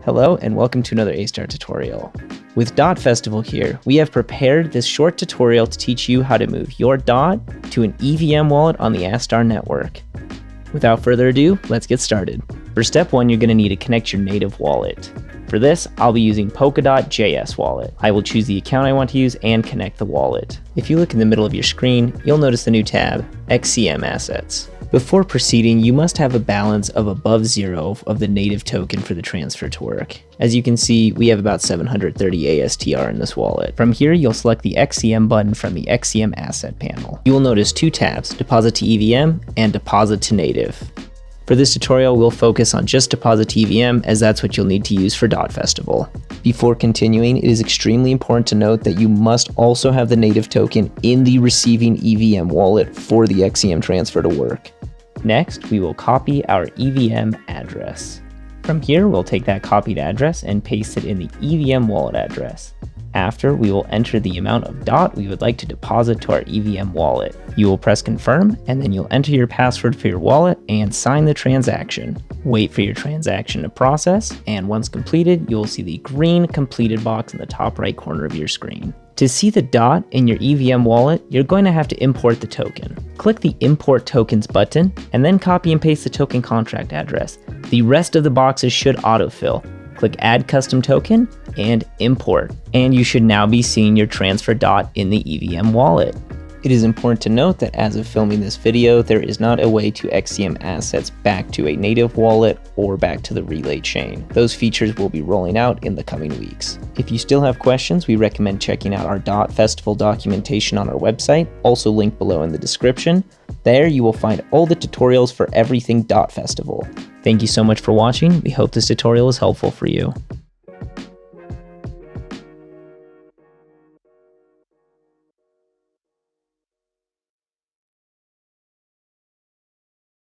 Hello and welcome to another Astar tutorial. With DOT Festival here, we have prepared this short tutorial to teach you how to move your DOT to an EVM wallet on the Astar Network. Without further ado, let's get started. For step 1, you're going to need to connect your native wallet. For this, I'll be using Polkadot.js wallet. I will choose the account I want to use and connect the wallet. If you look in the middle of your screen, you'll notice the new tab, XCM Assets. Before proceeding, you must have a balance of above 0 of the native token for the transfer to work. As you can see, we have about 730 ASTR in this wallet. From here, you'll select the XCM button from the XCM Asset panel. You will notice two tabs, Deposit to EVM and Deposit to Native. For this tutorial, we'll focus on just Deposit to EVM as that's what you'll need to use for DOT Festival. Before continuing, it is extremely important to note that you must also have the native token in the receiving EVM wallet for the XCM transfer to work. Next, we will copy our EVM address. From here, we'll take that copied address and paste it in the EVM wallet address. After, we will enter the amount of DOT we would like to deposit to our EVM wallet. You will press confirm, and then you'll enter your password for your wallet and sign the transaction. Wait for your transaction to process, and once completed, you will see the green completed box in the top right corner of your screen. To see the DOT in your EVM wallet, you're going to have to import the token. Click the Import Tokens button, and then copy and paste the token contract address. The rest of the boxes should autofill. Click Add Custom Token and Import, and you should now be seeing your transfer DOT in the EVM wallet. It is important to note that as of filming this video, there is not a way to XCM assets back to a native wallet or back to the relay chain. Those features will be rolling out in the coming weeks. If you still have questions, we recommend checking out our DOT Festival documentation on our website, also linked below in the description. There you will find all the tutorials for everything DOT Festival. Thank you so much for watching. We hope this tutorial is helpful for you.